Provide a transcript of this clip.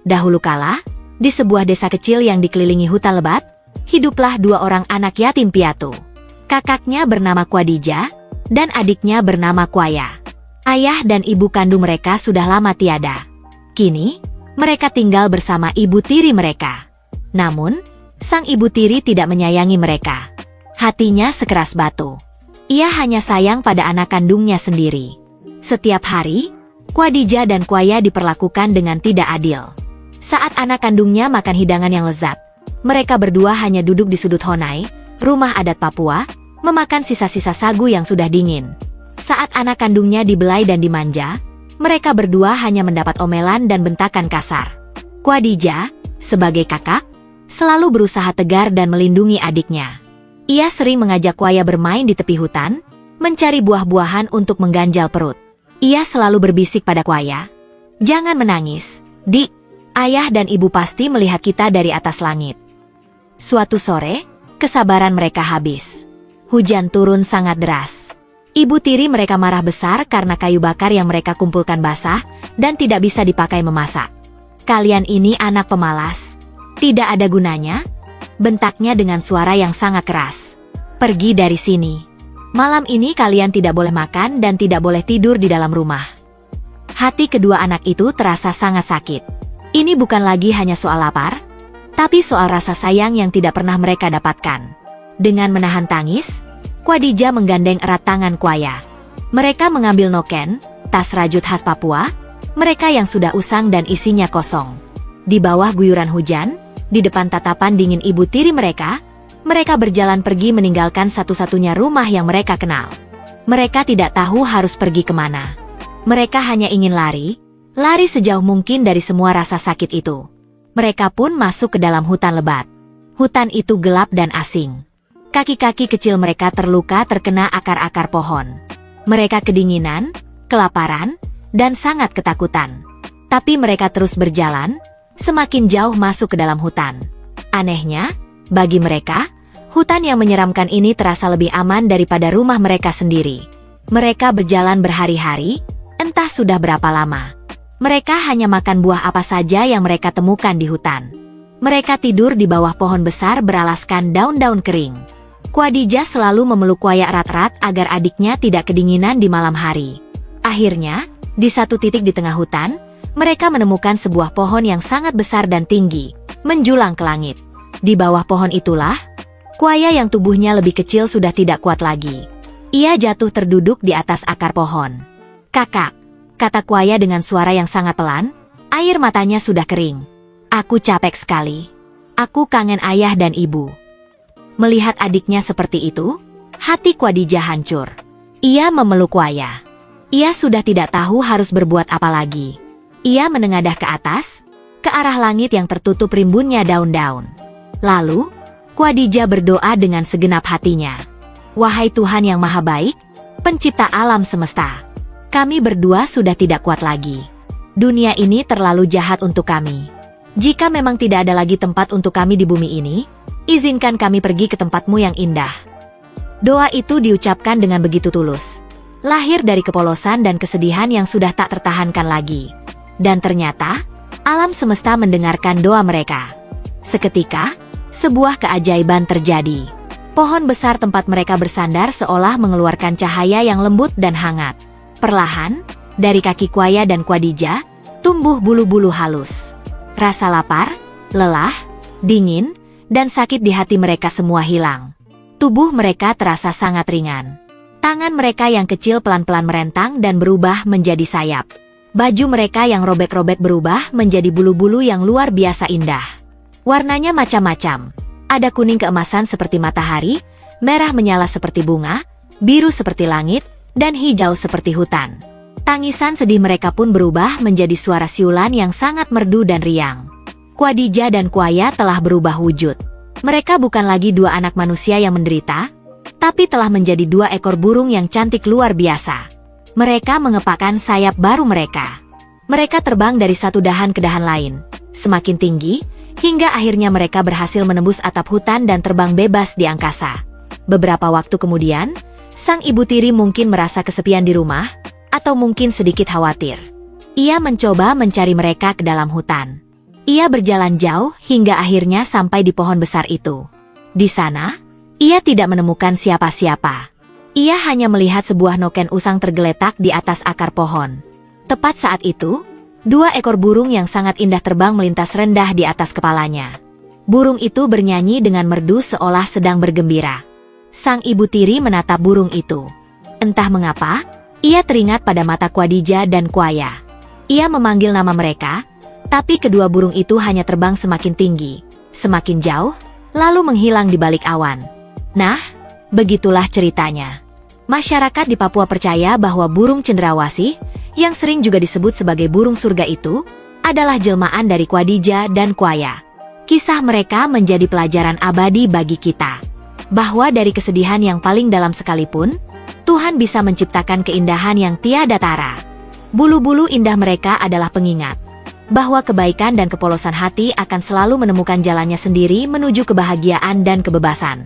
Dahulu kala, di sebuah desa kecil yang dikelilingi hutan lebat, hiduplah dua orang anak yatim piatu. Kakaknya bernama Khadijah, dan adiknya bernama Kuaya. Ayah dan ibu kandung mereka sudah lama tiada. Kini, mereka tinggal bersama ibu tiri mereka. Namun, sang ibu tiri tidak menyayangi mereka. Hatinya sekeras batu. Ia hanya sayang pada anak kandungnya sendiri. Setiap hari, Khadijah dan Kuaya diperlakukan dengan tidak adil. Saat anak kandungnya makan hidangan yang lezat, mereka berdua hanya duduk di sudut Honai, rumah adat Papua, memakan sisa-sisa sagu yang sudah dingin. Saat anak kandungnya dibelai dan dimanja, mereka berdua hanya mendapat omelan dan bentakan kasar. Khadijah, sebagai kakak, selalu berusaha tegar dan melindungi adiknya. Ia sering mengajak Kuaya bermain di tepi hutan, mencari buah-buahan untuk mengganjal perut. Ia selalu berbisik pada Kuaya, "Jangan menangis, Dik. Ayah dan ibu pasti melihat kita dari atas langit." Suatu sore, kesabaran mereka habis. Hujan turun sangat deras. Ibu tiri mereka marah besar karena kayu bakar yang mereka kumpulkan basah dan tidak bisa dipakai memasak. "Kalian ini anak pemalas. Tidak ada gunanya," bentaknya dengan suara yang sangat keras. "Pergi dari sini. Malam ini kalian tidak boleh makan dan tidak boleh tidur di dalam rumah." Hati kedua anak itu terasa sangat sakit. Ini bukan lagi hanya soal lapar, tapi soal rasa sayang yang tidak pernah mereka dapatkan. Dengan menahan tangis, Khadijah menggandeng erat tangan Kuaya. Mereka mengambil noken, tas rajut khas Papua, mereka yang sudah usang dan isinya kosong. Di bawah guyuran hujan, di depan tatapan dingin ibu tiri mereka, mereka berjalan pergi meninggalkan satu-satunya rumah yang mereka kenal. Mereka tidak tahu harus pergi kemana. Mereka hanya ingin lari sejauh mungkin dari semua rasa sakit itu. Mereka pun masuk ke dalam hutan lebat. Hutan itu gelap dan asing. Kaki-kaki kecil mereka terluka terkena akar-akar pohon. Mereka kedinginan, kelaparan, dan sangat ketakutan. Tapi mereka terus berjalan, semakin jauh masuk ke dalam hutan. Anehnya, bagi mereka, hutan yang menyeramkan ini terasa lebih aman daripada rumah mereka sendiri. Mereka berjalan berhari-hari, entah sudah berapa lama. Mereka hanya makan buah apa saja yang mereka temukan di hutan. Mereka tidur di bawah pohon besar beralaskan daun-daun kering. Khadijah selalu memeluk Kuaya erat-erat agar adiknya tidak kedinginan di malam hari. Akhirnya, di satu titik di tengah hutan, mereka menemukan sebuah pohon yang sangat besar dan tinggi, menjulang ke langit. Di bawah pohon itulah, Kuaya yang tubuhnya lebih kecil sudah tidak kuat lagi. Ia jatuh terduduk di atas akar pohon. "Kakak," kata Kuaya dengan suara yang sangat pelan, air matanya sudah kering. "Aku capek sekali. Aku kangen ayah dan ibu." Melihat adiknya seperti itu, hati Khadijah hancur. Ia memeluk Kuaya. Ia sudah tidak tahu harus berbuat apa lagi. Ia menengadah ke atas, ke arah langit yang tertutup rimbunnya daun-daun. Lalu, Khadijah berdoa dengan segenap hatinya. "Wahai Tuhan yang Maha Baik, pencipta alam semesta, kami berdua sudah tidak kuat lagi. Dunia ini terlalu jahat untuk kami. Jika memang tidak ada lagi tempat untuk kami di bumi ini, izinkan kami pergi ke tempatmu yang indah." Doa itu diucapkan dengan begitu tulus. Lahir dari kepolosan dan kesedihan yang sudah tak tertahankan lagi. Dan ternyata, alam semesta mendengarkan doa mereka. Seketika, sebuah keajaiban terjadi. Pohon besar tempat mereka bersandar seolah mengeluarkan cahaya yang lembut dan hangat. Perlahan, dari kaki Kuaya dan Khadijah, tumbuh bulu-bulu halus. Rasa lapar, lelah, dingin, dan sakit di hati mereka semua hilang. Tubuh mereka terasa sangat ringan. Tangan mereka yang kecil pelan-pelan merentang dan berubah menjadi sayap. Baju mereka yang robek-robek berubah menjadi bulu-bulu yang luar biasa indah. Warnanya macam-macam. Ada kuning keemasan seperti matahari, merah menyala seperti bunga, biru seperti langit, dan hijau seperti hutan. Tangisan sedih mereka pun berubah menjadi suara siulan yang sangat merdu dan riang. Khadijah dan Kuaya telah berubah wujud. Mereka bukan lagi dua anak manusia yang menderita, tapi telah menjadi dua ekor burung yang cantik luar biasa. Mereka mengepakkan sayap baru mereka. Mereka terbang dari satu dahan ke dahan lain, semakin tinggi, hingga akhirnya mereka berhasil menembus atap hutan dan terbang bebas di angkasa. Beberapa waktu kemudian, sang ibu tiri mungkin merasa kesepian di rumah, atau mungkin sedikit khawatir. Ia mencoba mencari mereka ke dalam hutan. Ia berjalan jauh hingga akhirnya sampai di pohon besar itu. Di sana, ia tidak menemukan siapa-siapa. Ia hanya melihat sebuah noken usang tergeletak di atas akar pohon. Tepat saat itu, 2 ekor burung yang sangat indah terbang melintas rendah di atas kepalanya. Burung itu bernyanyi dengan merdu seolah sedang bergembira. Sang ibu tiri menatap burung itu. Entah mengapa, ia teringat pada mata Khadijah dan Kuaya. Ia memanggil nama mereka, tapi kedua burung itu hanya terbang semakin tinggi, semakin jauh, lalu menghilang di balik awan. Nah, begitulah ceritanya. Masyarakat di Papua percaya bahwa burung cendrawasih, yang sering juga disebut sebagai burung surga itu, adalah jelmaan dari Khadijah dan Kuaya. Kisah mereka menjadi pelajaran abadi bagi kita, bahwa dari kesedihan yang paling dalam sekalipun, Tuhan bisa menciptakan keindahan yang tiada tara. Bulu-bulu indah mereka adalah pengingat bahwa kebaikan dan kepolosan hati akan selalu menemukan jalannya sendiri menuju kebahagiaan dan kebebasan.